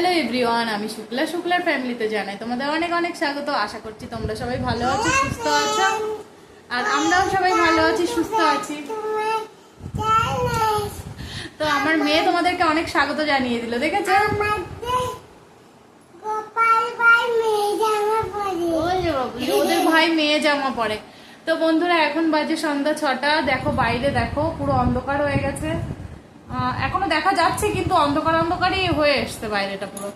Hello everyone, আমি শুক্লার ফ্যামিলিতে জানাই তোমাদের অনেক অনেক স্বাগত। আশা করছি তোমরা সবাই ভালো আছো, সুস্থ আছো, আর আমরাও সবাই ভালো আছি, সুস্থ আছি। তো আমার মেয়ে তোমাদেরকে অনেক স্বাগত জানিয়ে দিল, দেখেছো? ওদের ভাই মেয়ে জামা পরে। তো বন্ধুরা, এখন বাজে সন্ধ্যা 6টা। দেখো বাইরে, দেখো পুরো অন্ধকার হয়ে গেছে। এখনো দেখা যাচ্ছে কিন্তু অন্ধকার অন্ধকারই হয়ে এসছে বাইরেটা পুরো।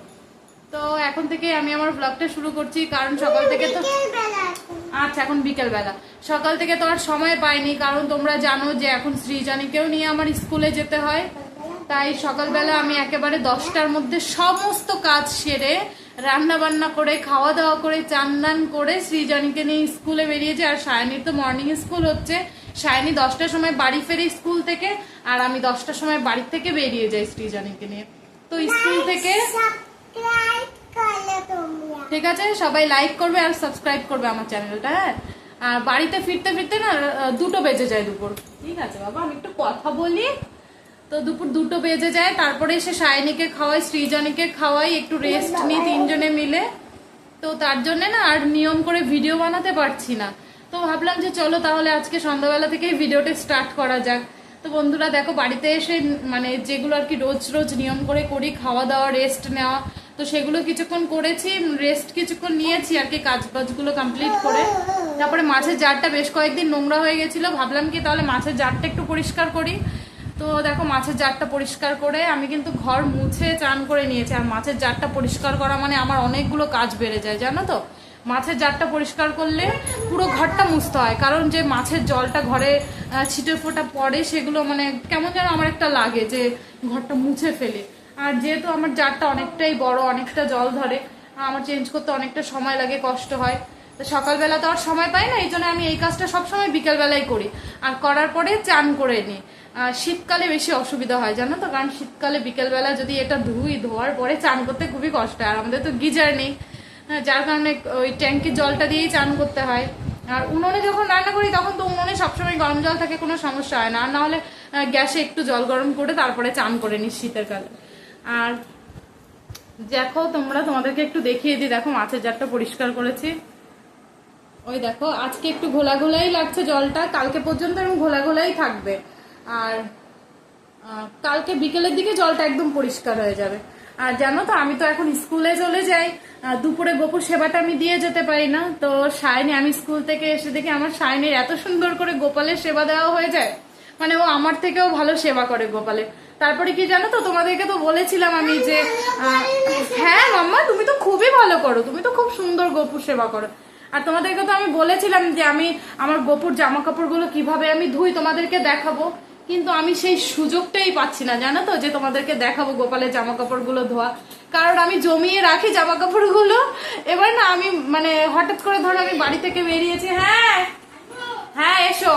তো এখন থেকে আমি আমার ব্লগটা শুরু করছি, কারণ সকাল থেকে তো আচ্ছা এখন বিকেল বেলা, সকাল থেকে তো আর সময় পাইনি, কারণ তোমরা জানো যে এখন সৃজনীকেও নিয়ে আমার স্কুলে যেতে হয়। তাই সকালবেলা আমি একেবারে 10টার মধ্যে সমস্ত কাজ সেরে রান্না বান্না করে খাওয়া দাওয়া করে চান দান করে সৃজনীকে নিয়ে স্কুলে বেরিয়েছি। আর সায়নীর তো মর্নিং স্কুল হচ্ছে। সায়নী 10টার সময় বাড়ি ফেরে স্কুল থেকে, আর আমি 10টার সময় বাড়ি থেকে বেরিয়ে যাই সৃজনীকে নিয়ে। তো স্কুল থেকে ঠিক আছে, সবাই লাইক করবে আর সাবস্ক্রাইব করবে আমার চ্যানেলটা। হ্যাঁ, আর বাড়িতে ফিরতে ফিরতে না 2টো বেজে যায় দুপুর। ঠিক আছে বাবা, আমি একটু কথা বলি। তো দুপুর 2টো বেজে যায়, তারপরে এসে সায়নীকে খাওয়াই, সৃজনীকে খাওয়াই, একটু রেস্ট নিই তিনজনে মিলে। তো তার জন্য না আর নিয়ম করে ভিডিও বানাতে পারছি না। তো ভাবলাম যে চলো তাহলে আজকে সন্ধ্যাবেলা থেকেই ভিডিওটা স্টার্ট করা যাক। তো বন্ধুরা দেখো, বাড়িতে এসে মানে যেগুলো আর কি রোজ রোজ নিয়ম করে করি, খাওয়া দাওয়া, রেস্ট নেওয়া, তো সেগুলো কিছুক্ষণ করেছি, রেস্ট কিছুক্ষণ নিয়েছি আর কি, কাজ বাজগুলো কমপ্লিট করে। তারপরে মাছের জারটা বেশ কয়েকদিন নোংরা হয়ে গেছিলো, ভাবলাম কি তাহলে মাছের জারটা একটু পরিষ্কার করি। তো দেখো মাছের জারটা পরিষ্কার করে আমি কিন্তু ঘর মুছে চান করে নিয়েছি। আর মাছের জারটা পরিষ্কার করা মানে আমার অনেকগুলো কাজ বেড়ে যায়, জানো তো। মাছের জারটা পরিষ্কার করলে পুরো ঘরটা মুছতে হয়, কারণ যে মাছের জলটা ঘরে ছিটে ফোটা পড়ে সেগুলো মানে কেমন যেন আমার একটা লাগে যে ঘরটা মুছে ফেলে। আর যেহেতু আমার জারটা অনেকটাই বড়, অনেকটা জল ধরে, আমার চেঞ্জ করতে অনেকটা সময় লাগে, কষ্ট হয়। তো সকালবেলা তো আর সময় পাই না, এই জন্য আমি এই কাজটা সবসময় বিকেলবেলায় করি। আর করার পরে চান করে নিই। শীতকালে বেশি অসুবিধা হয় জানো তো, কারণ শীতকালে বিকেলবেলা যদি এটা ধোয়ার পরে চান করতে খুবই কষ্ট হয়। আর আমাদের তো গিজার নেই, যার কারণে ওই ট্যাঙ্কির জলটা দিয়েই চান করতে হয়। আর উনুনে যখন রান্না করি তখন তো উনুনে সবসময় গরম জল থাকে, কোনো সমস্যা হয় না। আর নাহলে গ্যাসে একটু জল গরম করে তারপরে চান করে নিই শীতের কালে। আর দেখো তোমাদেরকে একটু দেখিয়ে দিই, দেখো মাছের জারটা পরিষ্কার করেছি। ওই দেখো আজকে একটু ঘোলা ঘোলাই লাগছে জলটা, কালকে পর্যন্ত এরকম ঘোলা ঘোলাই থাকবে। আর কালকে বিকেলের দিকে জলটা একদম পরিষ্কার হয়ে যাবে। আর জানো তো, আমি তো এখন স্কুলে চলে যাই, দুপুরে গোপুর সেবাটা আমি দিয়ে যেতে পারি না। তো সায়নী, আমি স্কুল থেকে এসে দেখি আমার সায়নীর এত সুন্দর করে গোপালের সেবা দেওয়া হয়ে যায়, মানে ও আমার থেকেও ভালো সেবা করে গোপালের। তারপরে কি জানো তো, তোমাদেরকে তো বলেছিলাম আমি যে হ্যাঁ মাম্মা, তুমি তো খুবই ভালো করো, তুমি তো খুব সুন্দর গোপুর সেবা করো। আর তোমাদেরকে তো আমি বলেছিলাম যে আমি আমার গোপুর জামা কাপড়গুলো কিভাবে আমি ধুই তোমাদেরকে দেখাবো, কিন্তু আমি সেই সুযোগটাই পাচ্ছি না, জানো তো, যে তোমাদেরকে দেখাবো গোপালের জামা কাপড়গুলো ধোয়া। কারণ আমি জমিয়ে রাখি জামা কাপড়গুলো। এবার না আমি মানে হঠাৎ করে ধরো আমি বাড়ি থেকে বেরিয়েছি, হ্যাঁ হ্যাঁ এসো,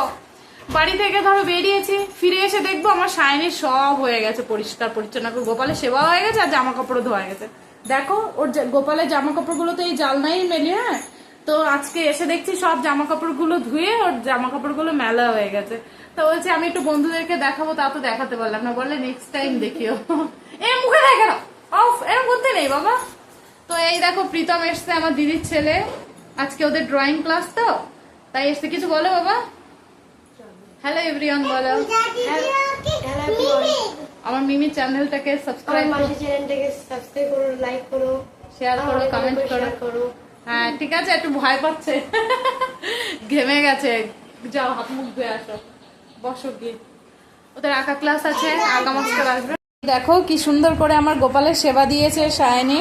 বাড়ি থেকে ধরো বেরিয়েছি, ফিরে এসে দেখবো আমার সায়নীর সব হয়ে গেছে পরিষ্কার পরিচ্ছন্ন, গোপালের সেবা হয়ে গেছে আর জামা কাপড়ও ধোয়া গেছে। দেখো ওর গোপালের জামা কাপড়গুলো তো এই জালনাই মেলি। হ্যাঁ, তো আজকে এসে দেখছি সব জামা কাপড়গুলো ধুয়ে ওর জামা কাপড়গুলো মেলা হয়ে গেছে। তো বলছে আমি একটু বন্ধুদেরকে দেখাবো, তা তো দেখাতে পারলাম না, বললে নেক্সট টাইম দেখিও। এ মুখে দেখে না, অফ এরকম করতে নেই বাবা। তো এই দেখো প্রীতম এসছে, আমার দিদির ছেলে, আজকে ওদের ড্রয়িং ক্লাস, তো তাই এসছে। কিছু বলো বাবা। হ্যালো এভরিওয়ান বলো। আমার মিমি চ্যানেলটাকে সাবস্ক্রাইব করো, লাইক করো, শেয়ার করো, কমেন্ট করো। হ্যাঁ ঠিক আছে, একটু ভয় পাচ্ছে, ঘেমে গেছে। যাও হাত মুখ ধুয়ে আসো, বসো গিয়ে। ওদের আঁকা ক্লাস আছে, আঁকা মাস্টার আসবে। দেখো কি সুন্দর করে আমার গোপালের সেবা দিয়েছে সায়নী।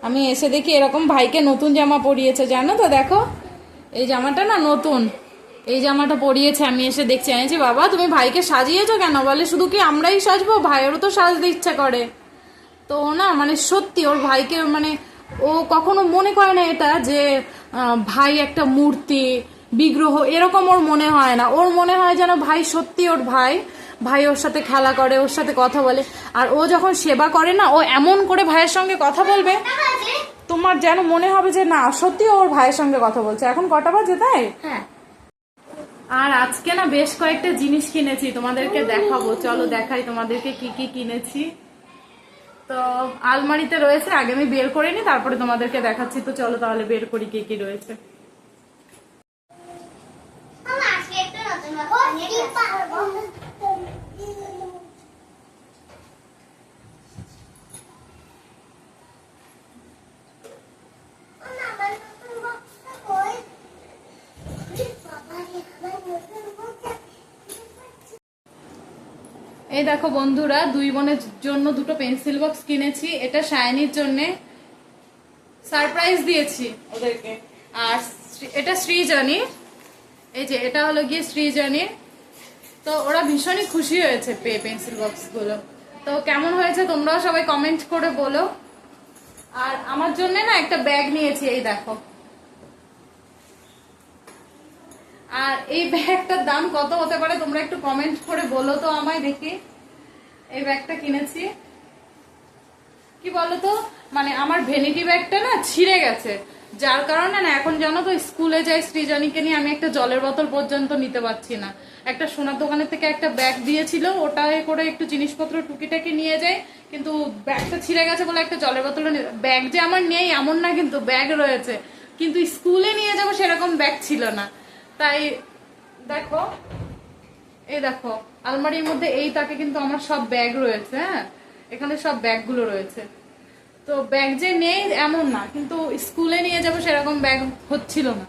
আমি এসে দেখি এরকম ভাইকে নতুন জামা পরিয়েছে, জানো তো। দেখো এই জামাটা না নতুন, এই জামাটা পরিয়েছে। আমি এসে দেখছি, আনিছি বাবা তুমি ভাইকে সাজিয়েছো কেন? বলে শুধু কি আমরাই সাজবো, ভাইয়েরও তো সাজতে ইচ্ছা করে। তো না মানে সত্যি ওর ভাইকে মানে ও কখনো মনে করে না এটা যে ভাই একটা মূর্তি বিগ্রহ, এরকম ওর মনে হয় না। ওর মনে হয় যেন ভাই সত্যি ওর ভাই, ভাই ওর সাথে খেলা করে, ওর সাথে কথা বলে। আর ও যখন সেবা করে না, ও এমন করে ভাইয়ের সঙ্গে কথা বলবে, তোমার যেন মনে হবে যে না সত্যি ওর ভাইয়ের সঙ্গে কথা বলছে। এখন কটা বাজে তাই? হ্যাঁ। আর আজকে না বেশ কয়েকটা জিনিস কিনেছি, তোমাদেরকে দেখাবো, চলো দেখাই তোমাদেরকে কি কি কিনেছি। তো আলমারিতে রয়েছে, আগে আমি বের করে নি তারপরে তোমাদেরকে দেখাচ্ছি। তো চলো তাহলে বের করি কি কি রয়েছে। এই দেখো বন্ধুরা, দুই বোনের জন্য দুটো পেন্সিল বক্স কিনেছি। এটা শাইনির জন্য সারপ্রাইজ দিয়েছি ওদেরকে, আর এটা সৃজনী, এই যে এটা হলো গিয়ে সৃজনীর। তো ওরা ভীষণই খুশি হয়েছে পেয়ে পেন্সিল বক্স গুলো। তো কেমন হয়েছে তোমরাও সবাই কমেন্ট করে বলো। আর আমার জন্য না একটা ব্যাগ নিয়েছি, এই দেখো। আর এই ব্যাগটার দাম কত হতে পারে তোমরা একটু কমেন্ট করে বলো তো আমায়, দেখি। এই ব্যাগটা কিনেছি, কি বলতো, মানে আমার ভ্যানিটি ব্যাগটা না ছিঁড়ে গেছে, যার কারণে না এখন জানো তো স্কুলে যাই সৃজনীকে নিয়ে, আমি একটা জলের বোতল পর্যন্ত নিতে পারছি না। একটা সোনার দোকানের থেকে একটা ব্যাগ দিয়েছিল, ওটায় করে একটু জিনিসপত্র টুকিটাকি নিয়ে যাই, কিন্তু ব্যাগটা ছিঁড়ে গেছে বলে একটা জলের বোতল। ব্যাগ যে আমার নেই এমন না, কিন্তু ব্যাগ রয়েছে, কিন্তু স্কুলে নিয়ে যাবো সেরকম ব্যাগ ছিল না। তাই দেখো, এই দেখো আলমারির মধ্যে এই তাকে কিন্তু আমার সব ব্যাগ রয়েছে। হ্যাঁ, এখানে সব ব্যাগগুলো রয়েছে। তো ব্যাগ যে নেই এমন না, কিন্তু স্কুলে নিয়ে যাবো সেরকম ব্যাগ হচ্ছিল না,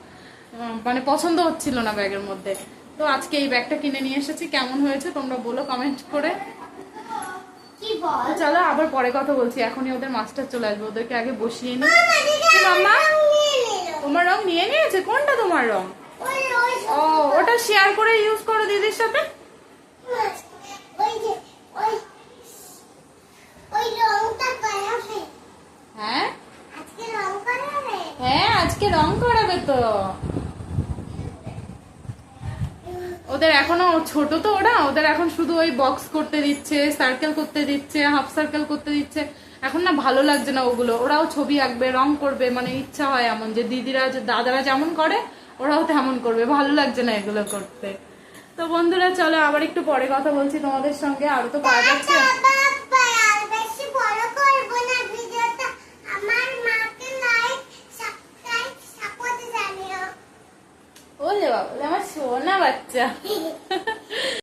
মানে পছন্দ হচ্ছিল না ব্যাগের মধ্যে। তো আজকে এই ব্যাগটা কিনে নিয়ে এসেছি। কেমন হয়েছে তোমরা বলো কমেন্ট করে। চলো আবার পরে কথা বলছি, এখনই ওদের মাস্টার চলে আসবে, ওদেরকে আগে বসিয়ে নি। মামা তোমার রং নিয়ে নিয়েছে? কোনটা তোমার রং? ও, ওটা শেয়ার করে ইউজ করো দিদির সাথে। হ্যাঁ হ্যাঁ, আজকে রং করাবে তো। ওদের এখনো ছোট তো, ওদের এখন শুধু ওই বক্স করতে দিচ্ছে, সার্কেল করতে দিচ্ছে, হাফ সার্কেল করতে দিচ্ছে। এখন না ভালো লাগছে না ওগুলো। ওরাও ছবি আঁকবে, রং করবে, মানে ইচ্ছা হয় এমন যে দিদিরা দাদারা যেমন করে ওরাও তেমন করবে। ভালো লাগছে না এগুলো করতে। তো বন্ধুরা চলো আবার একটু পরে কথা বলছি তোমাদের সঙ্গে, আরো তো কাজ আছে। ওলে বাবা, আমার সোনা বাচ্চা।